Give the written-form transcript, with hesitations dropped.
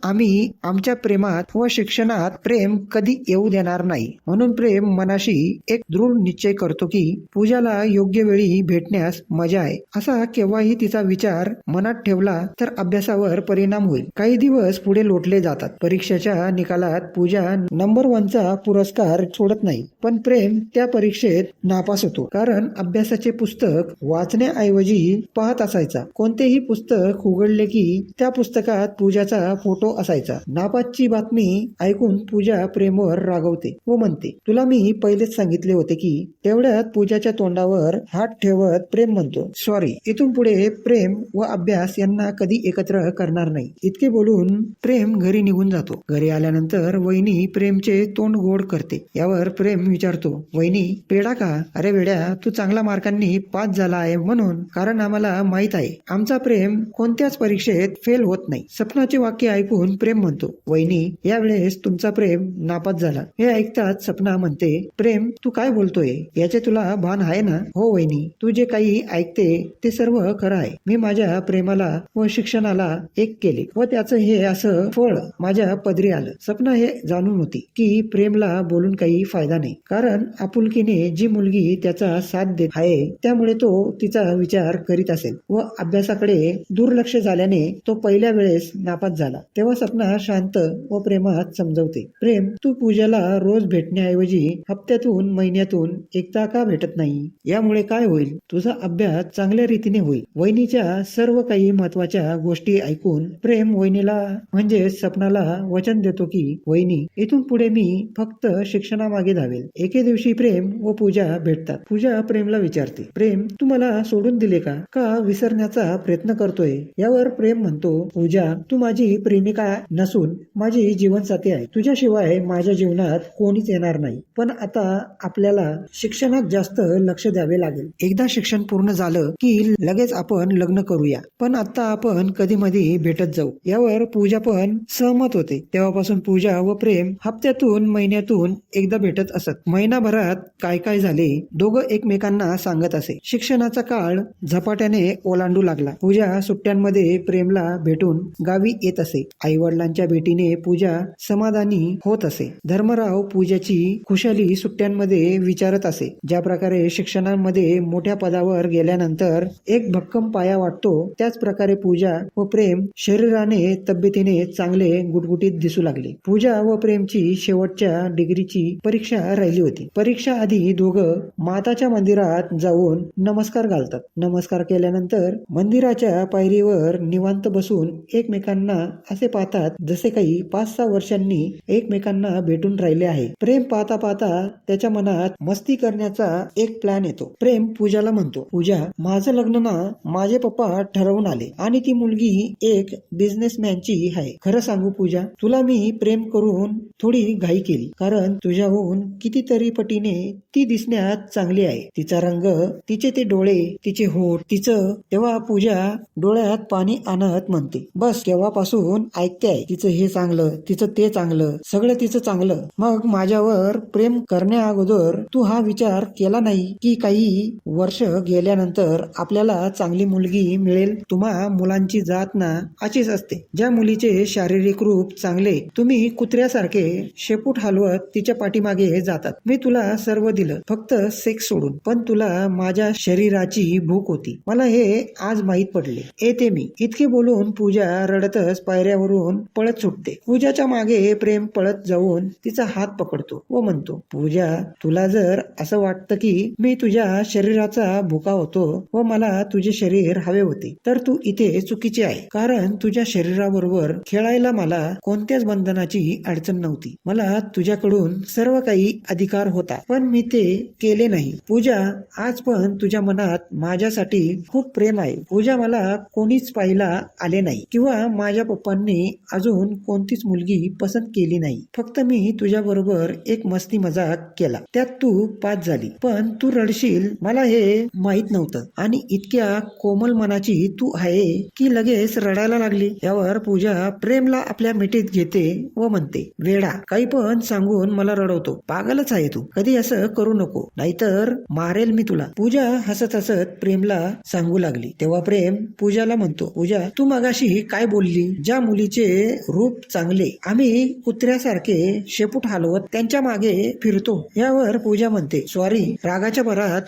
आम्ही आमच्या प्रेमात व शिक्षणात प्रेम कधी येऊ देणार नाही. म्हणून प्रेम मनाशी एक दृढ निश्चय करतो की पूजाला योग्य वेळी भेटण्यास मजा आहे. असा केव्हाही तिचा विचार मनात ठेवला तर अभ्यासावर परिणाम होईल. काही दिवस पुढे लोटले जातात. परीक्षेच्या निकालात पूजा नंबर 1चा पुरस्कार सोडत नाही, पण प्रेम त्या परीक्षेत नापास होतो. कारण अभ्यासाचे पुस्तक वाचण्याऐवजी पाहत असायचा. कोणतेही पुस्तक उघडले की त्या पुस्तकात पूजाचा फोटो असायचा. नापासची बातमी ऐकून पूजा प्रेमवर रागवते व म्हणते, तुला मी पहिलेच सांगितले होते की. तेवढ्यात पूजाच्या तोंडावर हात ठेवत प्रेम म्हणतो, सॉरी, इथून पुढे प्रेम व अभ्यास यांना कधी एकत्र करणार नाही. इतके बोलून प्रेम घरी निघून जातो. घरी आल्यानंतर वहिनी प्रेमचे तोंड गोड करते. यावर प्रेम विचारतो, वहिनी पेढा का? अरे वेड्या, तू चांगल्या मार्कांनी पास झाला आहे म्हणून. कारण आम्हाला माहित आहे आमचा प्रेम कोणत्याच परीक्षेत फेल होत नाही. सपनाचे वाक्य ऐकून प्रेम म्हणतो, वहिनी यावेळेस तुमचा प्रेम नापास झाला. हे ऐकताच सपना म्हणते, प्रेम तू काय बोलतोय? याचे तुला भान आहे ना? हो वहिनी, तू जे काही ऐकते ते सर्व खरं आहे. मी माझ्या प्रेमाला व शिक्षणाला एक केले व त्याचं हे असं फळ माझ्या पदरी आलं. सपना हे जाणून होती की प्रेमला बोलून काही फायदा नाही. कारण आपुलकीने जी मुलगी त्याचा साथ देत आहे त्यामुळे तो तिचा विचार करीत असेल व अभ्यासाकडे दुर्लक्ष झाल्याने तो पहिल्या वेळेस नापास झाला. तेव्हा सपना शांत व प्रेमात समजवते, प्रेम तू पूजाला रोज भेटण्याऐवजी हप्त्यातून महिन्यातून एकदा का भेटत नाही? यामुळे काय होईल? तुझा अभ्यास चांगल्या रीतीने होईल. वहिनीच्या सर्व काही महत्वाच्या गोष्टी ऐकून प्रेम वहिनीला म्हणजे सपनाला वचन देतो की वहिनी इथून पुढे मी फक्त शिक्षणामागे धावेल. एके दिवशी प्रेम व पूजा भेटतात. पूजा प्रेमला विचारते, प्रेम तू मला सोडून दिले का? का विसरण्याचा प्रयत्न करतोय? यावर प्रेम म्हणतो, पूजा तू माझी प्रेमिका नसून माझी जीवनसाथी आहे. तुझ्याशिवाय माझ्या जीवनात कोणीच येणार नाही. पण आता आपल्याला शिक्षणात जास्त लक्ष द्यावे लागेल. एकदा शिक्षण पूर्ण झालं की लगेच आपण लग्न करूया. पण आता आपण कधी मधी भेटत जाऊ. यावर पूजा पण सहमत होते. तेव्हापासून पूजा व प्रेम हप्त्यातून महिन्यातून एकदा भेटत असत. महिनाभरात काय काय झाले दोघं एकमेकांना सांगत असे. शिक्षणाचा काळ झपाट्याने ओलांडू लागला. पूजा सुट्ट्यांमध्ये प्रेमला भेटून गावी येत असे. आई वडिलांच्या भेटीने पूजा समाधानी होत असे. धर्मराव पूजाची खुशाली सुट्ट्यांमध्ये विचारत असे. ज्या प्रकारे शिक्षणामध्ये मोठ्या पदावर गेल्यानंतर एक भक्कम पाया वाटतो त्याच प्रकारे पूजा व प्रेम शरीराने तब्येतीने चांगले गुटगुटीत दिसू लागले. पूजा व प्रेमची शेवटच्या डिग्रीची परीक्षा राहिली होती. परीक्षा आधी दोघं माताच्या मंदिरात जाऊन नमस्कार घालतात. नमस्कार केल्यानंतर मंदिराच्या पायरीवर निवांत बसून एकमेकांना असे पाहतात जसे काही 5-6 वर्षांनी एकमेकांना भेटून राहिले आहे. प्रेम पाहता पाहता त्याच्या मनात मस्ती करण्याचा एक प्लॅन येतो. प्रेम पूजाला म्हणतो, पूजा माझं लग्न ना माझे पप्पा ठरवून आले आणि ती मुलगी एक बिझनेसमॅनची आहे. खरं सांगू पूजा, तुला मी प्रेम करून थोडी घाई केली. कारण तुझ्याहून कितीतरी पटीने ती दिसण्यात चांगली आहे. तिचा रंग, तिचे ते डोळे, तिचे होठ, तिचं. तेव्हा पूजा डोळ्यात पाणी आणत म्हणते, बस केव्हापासून ऐकते आहे तिचं हे चांगलं, तिचं ते चांगलं, सगळं तिचं चांगलं. मग माझ्यावर प्रेम करण्या अगोदर तू हा विचार केला नाही की काही वर्ष गेल्यानंतर आपल्याला चांगली मुलगी मिळेल? तुम्हा मुलांची जात ना अशीच असते. ज्या मुलीचे शारीरिक रूप चांगले तुम्ही कुत्र्यासारखे शेपूट हलवत तिच्या पाठीमागे जातात. मी तुला सर्व दिलं फक्त सेक्स सोडून, पण तुला माझ्या शरीराची भूक होती. मला हे आज माहीत पडले. येते मी. इतके बोलून पूजा रडतच पायऱ्यावरून पळत सुटते. पूजाच्या मागे प्रेम पळत जाऊन तिचा हात पकडतो व म्हणतो, पूजा तुला जर असं वाटतं की मी तुझ्या शरीराचा भुका होतो व मला तुझे शरीर हवे होते तर तू इथे चुकीची आहे. कारण तुझ्या शरीराबरोबर खेळायला मला कोणत्याच बंधनाची अडचण नव्हती. मला तुझ्याकडून सर्व काही अधिकार होता, पण मी ते केले नाही. पूजा आज पण तुझ्या मनात माझ्यासाठी खूप प्रेम आहे. पूजा मला कोणीच पाहिला आले नाही किंवा माझ्या पप्पांनी अजून कोणतीच मुलगी पसंत केली नाही. फक्त मी तुझ्या बरोबर एक मस्ती मजाक केला, त्यात तू पास झाली. पण तू रडशील मला हे माहित नव्हतं आणि इतक्या कोमल मनाची तू आहे की लगेच रडायला लागली. यावर पूजा प्रेमला आपल्या मिठीत घेते व म्हणते, वेडा काही पण सांगून मला रडवतो. पागलच आहे तू. कधी असं करू नको नाहीतर मारेल मी तुला. पूजा हसत हसत प्रेमला सांगू लागली. तेव्हा प्रेम पूजाला म्हणतो, पूजा तू मगाशी काय बोलली? ज्या मुली तिचे रूप चांगले, आम्ही कुत्र्यासारखे शेपूट हलवत त्यांच्या मागे फिरतो. यावर पूजा म्हणते, सॉरी, रागाच्या भरात